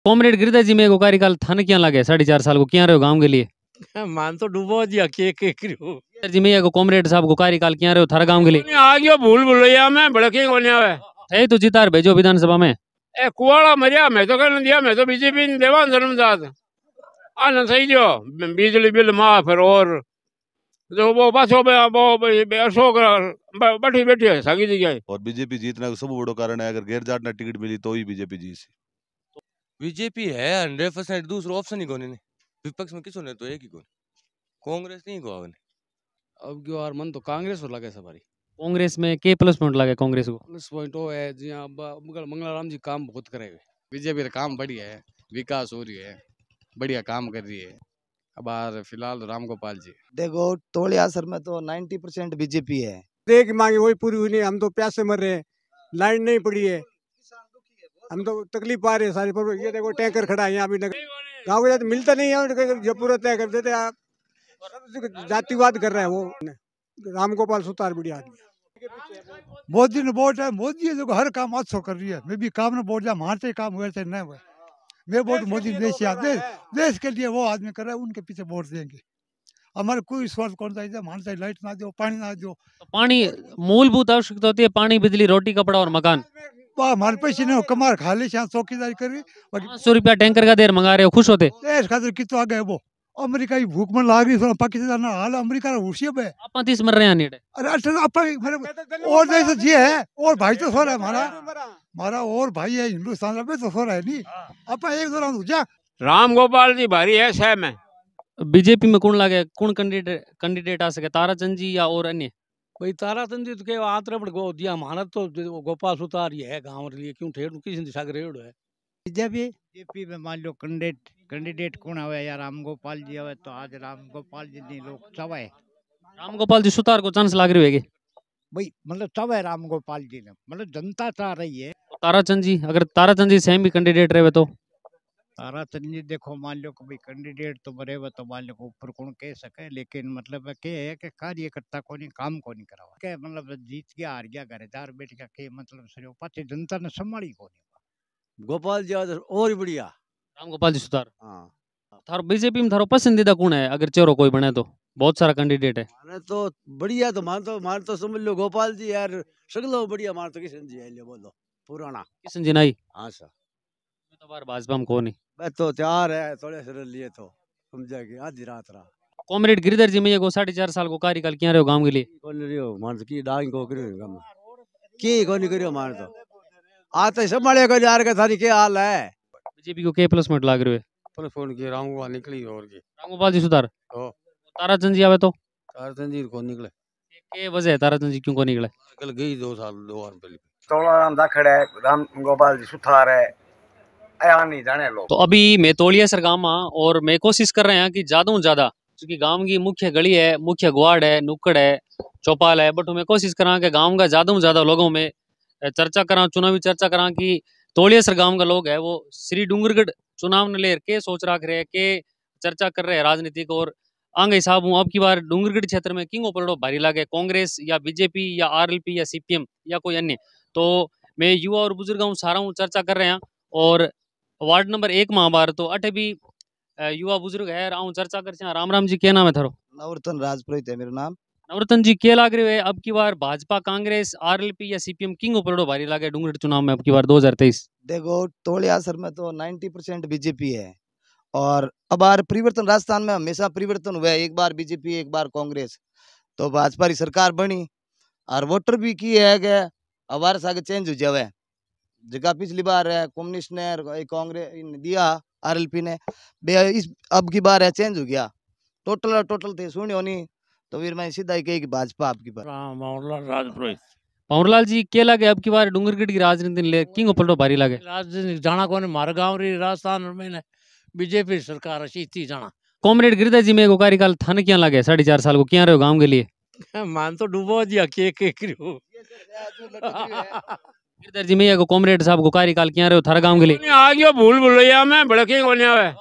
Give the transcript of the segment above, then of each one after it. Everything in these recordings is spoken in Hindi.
कॉमरेड गिरधर जी में को कार्यकाल थाने क्या लगे 4.5 साल को क्या रहे हो गांव के लिए मान तो डूबो जी के करियो गिरधर जी में को कॉमरेड साहब को कार्यकाल क्या रहे हो थारा गांव के लिए आ गयो भूल भुलैया में भड़के कोने आवे थे तो जितार भेजो विधानसभा में ए कुआला मरिया मैं तो कहने दिया मैं तो बीजेपी ने देवा धर्मदास आना सही जो बिजली बिल माफ और जो वो बस वो अशोक बैठी बैठी है सागी जगह और बीजेपी जीतने का सब बड़ो कारण है अगर गैर जाट ने टिकट मिली तो ही बीजेपी जीती। बीजेपी है 100%। दूसरा ऑप्शन ही कोने ने विपक्ष में किसो ने तो एक ही कोने कांग्रेस नहीं को आवे अब क्यों यार मन तो कांग्रेस को लगे सवारी कांग्रेस में के प्लस पॉइंट लगे कांग्रेस को प्लस पॉइंट वो है जी हाँ मंगलाराम जी काम बहुत करे हुए बीजेपी का काम बढ़िया है विकास हो रही है बढ़िया काम कर रही है। अब यार फिलहाल राम गोपाल जी देखो तोड़िया सर में तो 90% बीजेपी है। देख मांगी वही पूरी हुई नहीं, हम तो प्यासे मर रहे हैं, लाइन नहीं पड़ी है, हम तो तकलीफ पा रहे हैं सारी पर। ये देखो टैंकर खड़ा है यहाँ भी गाँव के मिलता नहीं है, जब पूरा तय कर देते आप जातिवाद कर रहे हैं वो। राम गोपाल सुतार बढ़िया आदमी। मोदी ने वोट है, मोदी है जो हर काम अच्छा कर रही है। मैं भी काम ने वोट जा मारते काम हुए थे नहीं हुए, मैं वोट मोदी देश के लिए वो आदमी कर रहा है, उनके पीछे वोट देंगे। हमारे कोई स्वार्थ कौन चाहिए, मान चाहिए लाइट ना दो, पानी ना दो। तो पानी मूलभूत आवश्यकता होती है, पानी बिजली रोटी कपड़ा और मकान। हमारे पैसे नहीं कमार खा ले, चौकीदारी करी। 500 रुपया टैंकर का देर मंगा रहे हो, खुश होते देश खातिर कितो आगे है वो। अमेरिका की भूख में लाग रही, पाकिस्तान हाल अमेरिका हुशियब है। आप 30 मर रहे हैं। अरे और देश जी है और भाई तो सो रहा है हमारा और भाई है हिंदुस्तान में तो सो रहा है नहीं। आप एक दो राम गोपाल जी भारी है सह में। बीजेपी में कौन लगे, कौन कैंडिडेट आ सके, ताराचंद जी या और अन्य? भाई ताराचंद जी तो के आतरपड़ गो दिया हमारा तो गोपाल सुतार ही है गाँव लिए क्यों ठेठ किसी दिशा रेड़ है। बीजेपी में मान लो कैंडिडेट कौन आवे यार, राम गोपाल जी आवे तो आज राम गोपाल जी नहीं लोग चावे राम गोपाल जी सुतार को चांस लाग रही है भाई, मतलब चावे राम गोपाल जी ने, मतलब जनता चाह रही है। ताराचंद जी, अगर ताराचंद जी सेम भी कैंडिडेट रहे तो ताराचंद जी देखो मान लो कि भाई कैंडिडेट तो बरे तो मान लो ऊपर कौन कह सके, लेकिन मतलब के है कि कार्यकर्ता को नहीं काम को नहीं करावा के, मतलब जीत गया हार गया घर जार बैठ गया के, मतलब सर पाचे जनता ने संभाली को नहीं। गोपाल जी और बढ़िया राम गोपाल जी सुतार। हाँ थारो बीजेपी में थारो पसंदीदा कौन है अगर चेहरो कोई बने तो? बहुत सारा कैंडिडेट है। माने तो बढ़िया तो मान तो समझ लो गोपाल जी यार सगलो बढ़िया, मान तो किशन जी है ले बोलो पुराना किशन जी नहीं। हाँ सर तो बार भाजपा में कौन नहीं, मैं तो तैयार है थोड़े सर लिए तो समझेगी आधी रात रहा। कॉमरेड गिरधर जी में को 4.5 साल को कार्यकाल क्या रहे हो गांव के लिए? कौन रियो मान तो की डांग को करियो काम की कोनी करियो मान तो आते संभाले को यार के थारी के हाल है। बीजेपी को के प्लस पॉइंट लाग रहे हो? पर फोन की राम गोपाल निकली और की राम गोपाल जी सुतार। ओ ताराचंद जी आवे तो ताराचंद जी को निकले के वजह है ताराचंद जी क्यों को निकले? निकल गई 2 साल पहले। तोड़ाराम दाखड़ है, राम गोपाल जी सुथार है, आया नहीं जाने लोग। तो अभी मैं तोलिया सर गांव में और मैं कोशिश कर रहे हैं कि ज्यादा ज्यादा क्योंकि गांव की मुख्य गली है, मुख्य गुआड़ है, नुक्कड़ है, चौपाल है, बट मैं कोशिश करा कि गांव का ज्यादा लोगों में चर्चा करा, चुनावी चर्चा करा कि तोलिया सर गांव का लोग है वो श्री डूंगरगढ़ चुनाव ने लेकर के सोच रख रहे हैं कि चर्चा कर रहे हैं राजनीतिक। और आगे हिसाब हूँ अब की बार डूंगरगढ़ क्षेत्र में किंग पलड़ो भारी लागे, कांग्रेस या बीजेपी या आरएलपी या सीपीएम या कोई अन्य। तो मैं युवा और बुजुर्ग सारा हूँ चर्चा कर रहे हैं और वार्ड नंबर 1 महाबार तो अठे भी युवा बुजुर्ग है आऊँ चर्चा कर। राम राम जी, क्या नाम है थारो? नवरतन राजपुरोहित है मेरा नाम। नवरतन जी, क्या लाग रहे हो अब की बार भाजपा, कांग्रेस, आरएलपी या सीपीएम किंग पलड़ो भारी लागे डूंगरगढ़ चुनाव में अब की बार 2023? देखो तोड़िया सर में तो 90% बीजेपी है और अब बार परिवर्तन राजस्थान में हमेशा परिवर्तन हुआ है, एक बार बीजेपी एक बार कांग्रेस, तो भाजपा की सरकार बनी और वोटर भी की है कि हमारे साथ चेंज हो जावे। जगह पिछली बार है कम्युनिस्ट ने कांग्रेस दिया, आरएलपी ने इस अब की बार है चेंज हो गया, टोटल थे सुनियो नहीं तो फिर मैं सीधा ही कही कि भाजपा आपकी बार। पवनलाल जी, क्या लगे अब की बार डूंगरगढ़ की राजनीति ले किंग पलटो भारी लगे? राजनीति जाना को मारे गाँव री राजस्थान में बीजेपी सरकार अच्छी थी जाना। कॉमरेड गिरधर जी में को कार्यकाल थाने क्या लगे 4.5 साल को क्या रहे हो गाँव के लिए? मान तो डूबो जी के करियो गिरधर जी में को कॉमरेड साहब को कार्यकाल क्या रहे हो थारा गाँव के लिए? आ गयो भूल भुलैया में भड़के कोने आवे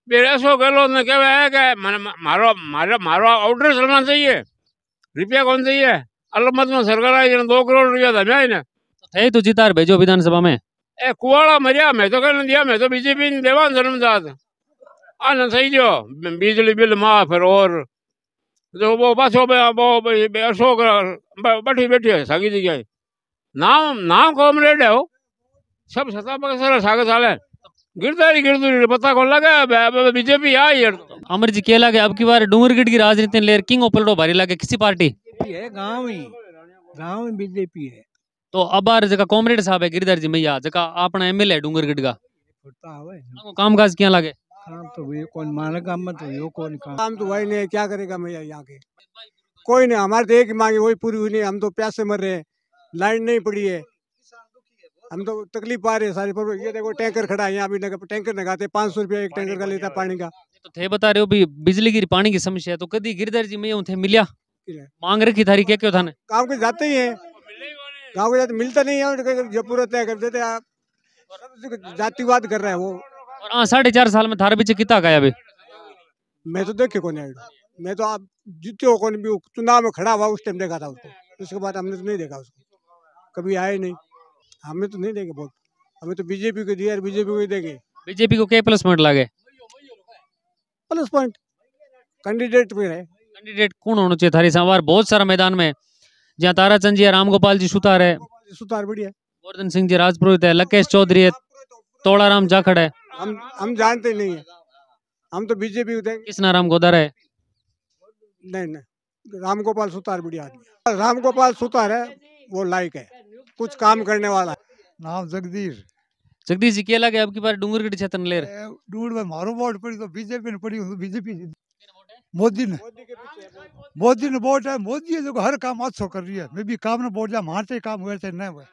मेरे सो गलो ने कहवे है कि मारो ऑर्डर चलना चाहिए, रुपया कौन चाहिए अलमत में सरकार आई 2 करोड़ रुपया था ने थे तो जितार भेजो विधानसभा में। ए कुआड़ा मरिया मैं तो कहने दिया मैं तो बीजेपी ने देवा धर्मदास आनंद सही जो बिजली बिल माफ और जो वो बस वो अशोक बैठी बैठी है सागी जगह नाम नाम कॉमरेड है वो सब सत्ता पर सर सागे साले गिरदारी पता कौन लगा बीजेपी आई है। अमर जी क्या लगे अब की बार डूंगरगढ़ की राजनीति लेर किंग ओपलडो भारी लगे किसी पार्टी है गांव में बीजेपी है तो अब बार जगह कॉमरेड साहब है गिरधर जी मैया जगह अपना एमएलए डूंगरगढ़ का कामकाज क्या लगे काम तो ये कौन माने काम में तो यो कौन काम तो वही नहीं, क्या करेगा भैया यहाँ के कोई नहीं। हमारे तो एक ही मांगे वही पूरी हुई नहीं, हम तो प्यासे मर रहे हैं, लाइन नहीं पड़ी है, हम तो तकलीफ पा रहे हैं सारी पर। ये देखो टैंकर खड़ा है यहाँ भी, टैंकर लगाते 500 रुपया एक टैंकर का लेता पानी का। तो थे बता रहे हो भी बिजली की पानी की समस्या है तो कभी गिरधर जी मैया थे मिलिया मांग रखी थारी क्या क्यों था गाँव के जाते ही है, गाँव के जाते मिलता नहीं है, जब पूरा तय कर देते आप जातिवाद कर रहे हैं वो। और हाँ 4.5 साल में थारे पीछे कितना गया अभी मैं तो देखे कौन है, मैं तो आप जीते हो कौन भी चुनाव में खड़ा हुआ उस टाइम देखा था उसको, उसके बाद हमने तो नहीं देखा उसको, कभी आए नहीं, हमें तो नहीं देंगे वोट, हमें तो बीजेपी को दिया, बीजेपी को ही देंगे। बीजेपी को क्या प्लस पॉइंट लगे प्लस पॉइंट कैंडिडेट पे है, कैंडिडेट कौन होना चाहिए थारी सवार बहुत सारा मैदान में जहाँ ताराचंद जी है राम गोपाल जी सुतार है सुतार बढ़िया, गोवर्धन सिंह जी राजपुरोहित है लकेश चौधरी है तोड़ाराम जाखड़ है हम जानते नहीं है, हम तो बीजेपी को देंगे। कृष्णा राम गोदारा है नहीं राम गोपाल सुतार बढ़िया आदमी, राम गोपाल सुतार है वो लायक है, कुछ काम करने वाला है। नाम जगदीश जी क्या लगे अब की बार डूंगरगढ़ क्षेत्र में ले रहे डूंगरगढ़ में मारो वोट पड़ी तो बीजेपी ने पड़ी, बीजेपी मोदी ने वोट है, मोदी है जो हर काम अच्छा कर रही है। मैं भी काम न वोट जा मारते काम हुए थे न हुए,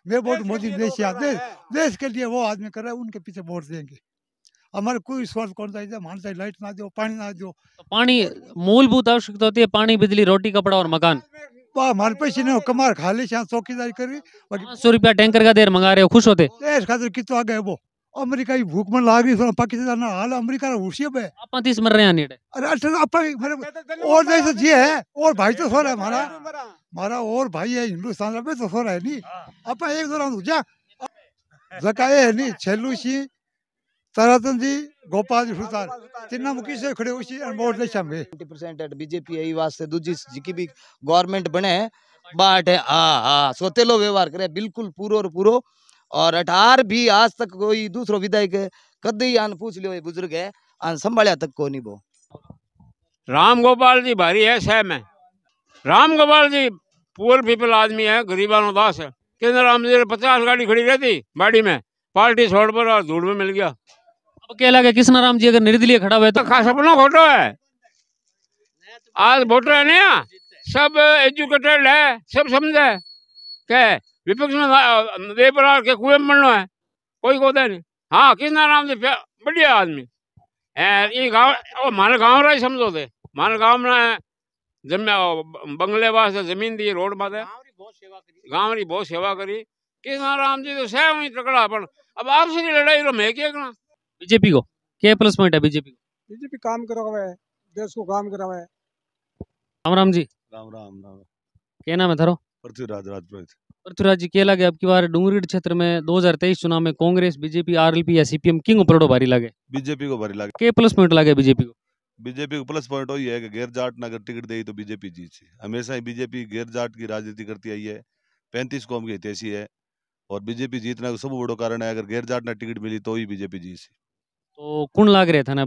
मैं वोट मोदी देश के लिए वो आदमी कर रहा है, उनके पीछे वोट देंगे। हमारे कोई स्वार्थ कौन चाहिए, मान चाहिए लाइट ना दो पानी ना दो, तो पानी मूलभूत आवश्यकता होती है पानी बिजली रोटी कपड़ा और मकान हमारे पैसे नहीं कमार खा ले चौकीदारी करी 500 रुपया टैंकर का देर मंगा रहे हो खुश होते देश खातिर कितो आगे वो अमेरिका की भूख में लाग रही पाकिस्तान हाल अमेरिका हुशियब है आप 30 मर रहे हैं नीटे अरे मेरे और देश जी है और भाई तो सो रहा है हमारा और भाई है हिंदुस्तान में तो सो रहा है नहीं आप एक दो राउंड जा जका है नहीं छेलू सिंह ताराचंद जी गोपाल जी सुतार तिना मुखी से खड़े उसी वोट दे शाम 90% बीजेपी यही वास्ते दूजी जी भी गवर्नमेंट बने बाट है हाँ सोतेलो व्यवहार करे बिल्कुल पूरो और पूरो और अठार भी आज तक कोई दूसरो विधायक कदी आन पूछ लियो बुजुर्ग है आन संभालिया तक को नहीं वो। राम गोपाल जी भारी है सहम है, राम गोपाल जी पुअर पीपल आदमी है, गरीबानो दास है। केंद्र राम जी 50 गाड़ी खड़ी रहती बाड़ी में, पार्टी छोड़ पर और धूल में मिल गया। अब क्या लगे कृष्णा राम जी अगर निर्दलीय खड़ा हुआ है तो खास अपना खोटो है, आज वोटर है ना सब एजुकेटेड है, सब समझे क्या विपक्ष में दे पर के कुएं में बनना है कोई को दे नहीं। हाँ कृष्णा राम जी बढ़िया आदमी ये गाँव हमारे गाँव रहा समझो थे, हमारे गाँव में बंगले वास्ते जमीन दी रोड माते गाँव री बहुत सेवा करी कृष्णा राम जी तो सह वही टकड़ा पर अब आपसे की लड़ाई रो मैं क्या करना। बीजेपी को क्या प्लस पॉइंट है बीजेपी को? बीजेपी काम करा हुआ है, देश को काम करा हुआ है। राम जी राम राम राम क्या नाम है थारो? पृथ्वीराज राजपुरोहित। पृथ्वीराज जी क्या लगे अब की बार डूंगरगढ़ क्षेत्र में 2023 चुनाव में कांग्रेस बीजेपी आरएलपी या सीपीएम किंग उपरोडो भारी लगे? बीजेपी को भारी लगे। क्या प्लस पॉइंट लगे बीजेपी को? बीजेपी को प्लस पॉइंट वही है कि गैर जाट ने अगर टिकट दे तो बीजेपी जीत सी। हमेशा ही बीजेपी गैर जाट की राजनीति करती आई है, 35 कौम की हितैषी है और बीजेपी जीतने का सब बड़ो कारण है अगर गैर जाट ने टिकट मिली तो ही बीजेपी जीत सी। तो कौन लाग रहे थे ना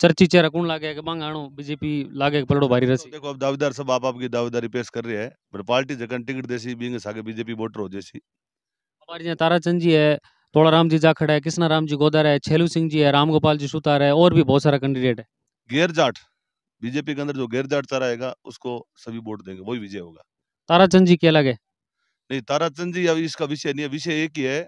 चर्ची चेहरा कौन लागे कि बांग आनो बीजेपी लागे पलड़ो भारी रसी? देखो अब दावेदार सब आप की दावेदारी पेश कर रहे हैं पर पार्टी जगह टिकट देसी बींग सागे बीजेपी वोटर हो जैसी। हमारे यहाँ ताराचंद जी है, तोड़ाराम जी जाखड़ है, कृष्णा राम जी गोदार है, छेलू सिंह जी है, राम गोपाल जी सुतार है और भी बहुत सारा कैंडिडेट है। गैर जाट बीजेपी के अंदर जो गैर जाट चारा आएगा उसको सभी वोट देंगे, वही विजय होगा। ताराचंद जी क्या लगे? नहीं ताराचंद जी अभी इसका विषय नहीं है, विषय एक ही है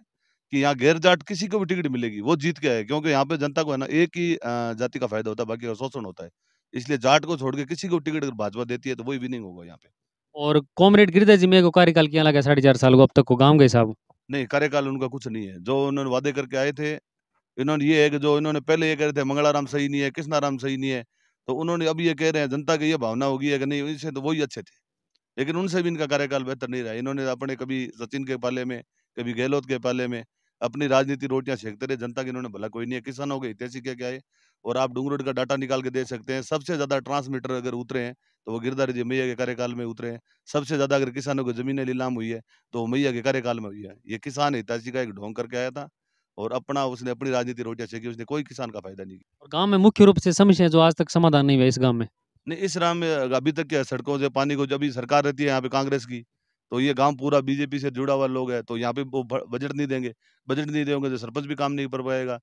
कि यहाँ गैर जाट किसी को भी टिकट मिलेगी वो जीत गया है क्योंकि यहाँ पे जनता को है ना एक ही जाति का फायदा होता है, बाकी का शोषण होता है। इसलिए जाट को छोड़ के किसी को टिकट अगर भाजपा देती है तो वही विनिंग होगा यहाँ पे। और कॉमरेड गिरधर जी में को कार्यकाल क्या लगा 4.5 साल को अब तक को गाँव गए साहब? नहीं कार्यकाल उनका कुछ नहीं है, जो उन्होंने वादे करके आए थे इन्होंने ये है कि जो इन्होंने पहले ये कह रहे थे मंगलाराम सही नहीं है, कृष्णा राम सही नहीं है, तो उन्होंने अभी ये कह रहे हैं जनता की ये भावना होगी है कि नहीं इनसे तो वही अच्छे थे, लेकिन उनसे भी इनका कार्यकाल बेहतर नहीं रहा। इन्होंने अपने कभी सचिन के पाले में कभी गहलोत के पाले में अपनी राजनीति रोटियां सेकते रहे, जनता की इन्होंने भला कोई नहीं है। किसानों के हितैषी क्या क्या है, और आप डूंगरोड का डाटा निकाल के दे सकते हैं। सबसे ज्यादा ट्रांसमीटर अगर उतरे हैं तो वो गिरधारी जी मैया के कार्यकाल में उतरे हैं। सबसे ज्यादा अगर किसानों की जमीनें नीलाम हुई है तो वो मैया के कार्यकाल में हुई है। ये किसान हितैषी का एक ढोंग करके आया था और अपना उसने अपनी राजनीति रोटियां सेकी, उसने कोई किसान का फायदा नहीं किया। और गांव में मुख्य रूप से समस्या है जो आज तक समाधान नहीं हुआ इस गांव में। नहीं, इस राम में अभी तक क्या है, सड़कों से पानी को, जब भी सरकार रहती है यहाँ पे कांग्रेस की, तो ये गांव पूरा बीजेपी से जुड़ा हुआ लोग है, तो यहाँ पे वो बजट नहीं देंगे। बजट नहीं देंगे तो सरपंच भी काम नहीं कर पाएगा।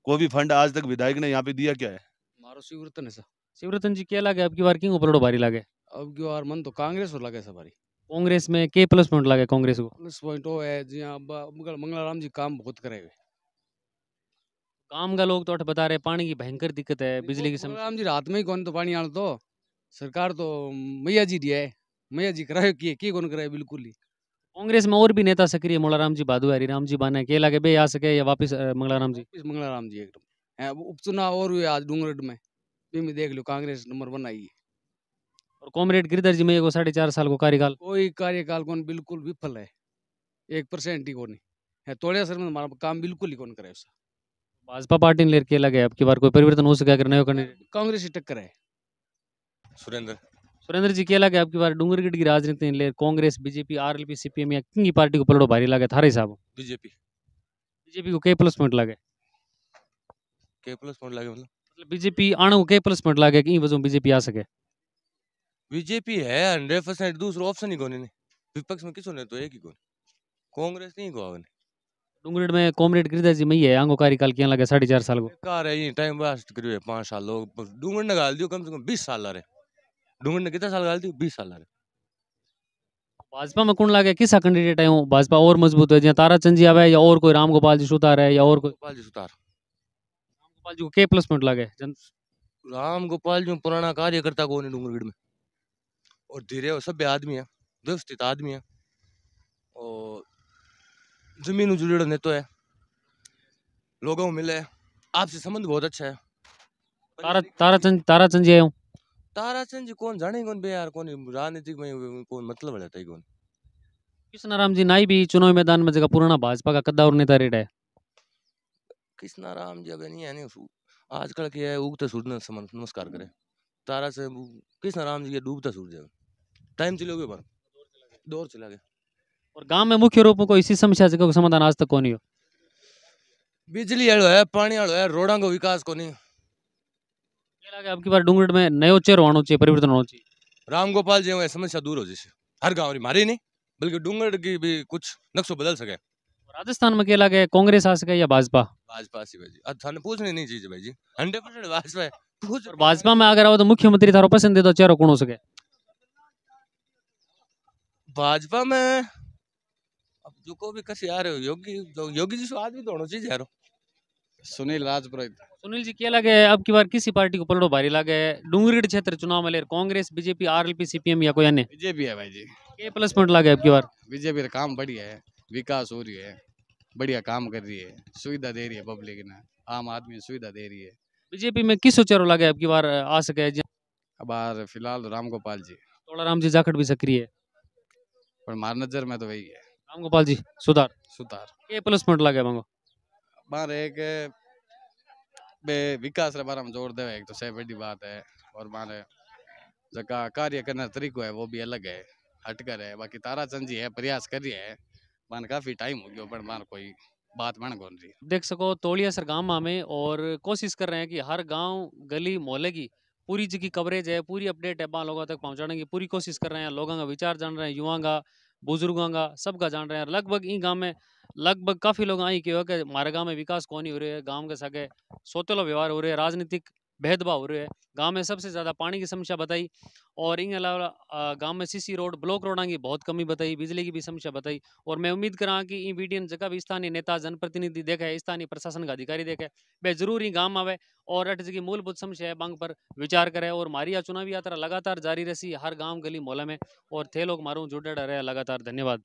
कोई भी फंड आज तक विधायक ने यहाँ पे दिया क्या है? मारो शिवरतन है सर। शिवरतन जी क्या लगे अब की बार क्यों उपरोड़ो भारी लगे? अब की बार मन तो कांग्रेस और लगे सवारी। कांग्रेस में के प्लस पॉइंट लगे कांग्रेस को? प्लस पॉइंट वो है जी हाँ मंगला राम जी काम बहुत करे हुए। काम का लोग तो अठ बता रहे पानी की भयंकर दिक्कत है, बिजली की मंगला समस्या। राम जी रात में ही कौन तो पानी आना तो सरकार तो मैया जी दिया है। मैया जी कराए की कौन कराए बिल्कुल ही। कांग्रेस में और भी नेता सक्रिय, मोलाराम जी बादू, हरिराम जी बाने, के लगे बे आ सके या वापिस मंगलाराम जी? वापिस मंगला राम जी एकदम है। उपचुनाव और हुए आज डूंगरगढ़ में, भी देख लो कांग्रेस नंबर 1 आई है। और कॉमरेड गिरधर जी में को 4.5 साल को कार्यकाल। कोई कार्यकाल कौन बिल्कुल विफल है, 1% ही कौन है। तोड़िया सर में हमारा काम बिल्कुल ही कौन करे उसका। भाजपा पार्टी ने लेकर के लगे अब की बार कोई परिवर्तन हो सके अगर नयो कैंडिडेट? कांग्रेस ही टक्कर है। सुरेंद्र सुरेंद्र जी क्या लगे अब की बार डूंगरगढ़ की राजनीति ले कांग्रेस, बीजेपी, आरएलपी, सीपीएम या किन की पार्टी को पलड़ो भारी लगे थारे हिसाब? बीजेपी बीजेपी को के प्लस पॉइंट लगे? के प्लस पॉइंट लगे मतलब मतलब बीजेपी आने को के प्लस पॉइंट लगे कि वजह बीजेपी आ सके? बीजेपी है 100%, दूसरा ऑप्शन ही कौन है। विपक्ष में किसो ने तो एक ही कौन, कांग्रेस नहीं को आवन। डूंगरगढ़ में कॉमरेड गिरधर जी मई है, आंगो कार्यकाल क्या लगे 4.5 साल को? बेकार है, ये टाइम वेस्ट करियो 5 साल लोग डूंगर ने गाल दियो, कम से कम 20 साल ला रहे। डूंगर ने कितना साल गाल दियो? 20 साल ला रहे। भाजपा में कौन लगे किसा कैंडिडेट है भाजपा और मजबूत है, जहाँ ताराचंद जी आवे या और कोई रामगोपाल जी सुतार है या और कोई? गोपाल जी सुतार। रामगोपाल जी को के प्लस पॉइंट लगे राम गोपाल जी पुराना कार्यकर्ता कौन है डूंगरगढ़ में, और धीरे सभ्य आदमी है, व्यवस्थित आदमी है, और जमीन जुड़े नेतो है, लोगों को मिले, आपसे संबंध बहुत अच्छा है। ताराचंद जी आयो? ताराचंद जी कौन जाने कौन बे यार, कौन राजनीतिक में कौन मतलब रहता है कौन। कृष्णाराम जी नाई भी चुनाव मैदान में जगह पुराना भाजपा का कद्दावर नेता रेड है। कृष्णाराम जी अब नहीं है नहीं, आजकल क्या है उगते सूरज नमस्कार करे। तारा से कृष्णाराम जी के डूबता सूरज है, टाइम चलोगे पर दौर चला गया। और गांव में मुख्य रूप में कोई इसी समस्या जगह को समाधान आज तक कौन हो? बिजली आलो है, पानी आलो है, रोडा को विकास को नहीं। अब की बार डूंगरगढ़ में नयो चेहरा होना चाहिए, परिवर्तन होना चाहिए। राम गोपाल जी समस्या दूर हो जैसे हर गाँव मारी नहीं बल्कि डूंगरगढ़ की भी कुछ नक्शो बदल सके। राजस्थान में क्या लगे कांग्रेस आ सके या भाजपा? भाजपा सी भाई जी, अब थाने पूछने नहीं चाहिए भाई जी, 100% भाजपा है। पूछ भाजपा में अगर आओ तो मुख्यमंत्री थारो पसंदीदा चेहरा कौन हो सके? भाजपा में अब जो को भी कसी आ रहे हो, योगी जी से आदमी तो होना चाहिए यार। सुनील राजपुरोहित। सुनील जी क्या लगे अब की बार किसी पार्टी को पलड़ो भारी लगे डूंगरगढ़ क्षेत्र चुनाव में ले? कांग्रेस, बीजेपी, आरएलपी, सीपीएम या कोई अन्य? बीजेपी है भाई जी। के प्लस पॉइंट लगे अब की बार? बीजेपी का काम बढ़िया है, विकास हो रही है, बढ़िया काम कर रही है, सुविधा दे रही है पब्लिक ने, आम आदमी सुविधा दे रही है। बीजेपी में किसो चेहरा लगे अब की बार आ सके? अब बार फिलहाल रामगोपाल जी, तोड़ाराम जी जाखड़ भी सक्रिय है, पर हमारी नजर में तो वही है रामगोपाल जी सुधार। के प्लस पॉइंट लगे मांगो? बार एक विकास के बारे में जोर दे, एक तो सबसे बड़ी बात है, और मारे जगह कार्य करने का तरीका है वो भी अलग है, हटकर है। बाकी ताराचंद जी है, प्रयास कर रही है, मान काफी टाइम हो गया, पर मान कोई बात मान कौन रही। देख सको तोड़िया सर गांव में और कोशिश कर रहे हैं कि हर गांव गली मोहल्ले की पूरी जी की कवरेज है, पूरी अपडेट है, वहाँ लोगों तक पहुंचाने की पूरी कोशिश कर रहे हैं। लोगों का विचार जान रहे हैं, युवाओं का, बुजुर्गों का, सबका जान रहे हैं। लगभग इन गांव में लगभग काफी लोग आई कि हमारे गांव में विकास कौन ही हो रहे है, गांव के सगे सोतेलो व्यवहार हो रहे हैं, राजनीतिक भेदभाव हो रहे हैं। गांव में सबसे ज्यादा पानी की समस्या बताई, और इन अलावा गांव में सीसी रोड, ब्लॉक रोडा की बहुत कमी बताई, बिजली की भी समस्या बताई। और मैं उम्मीद करा कि इन वीडियो जगह भी स्थानीय नेता, जनप्रतिनिधि देखे, स्थानीय प्रशासन का अधिकारी देखे, वे जरूर ही गांव आवे और अट की मूलभूत समस्या है बांग पर विचार करे। और मारी चुनावी यात्रा लगातार जारी रही हर गांव गली मोहल्ले में, और थे लोग मारू जुड़े रहे लगातार। धन्यवाद।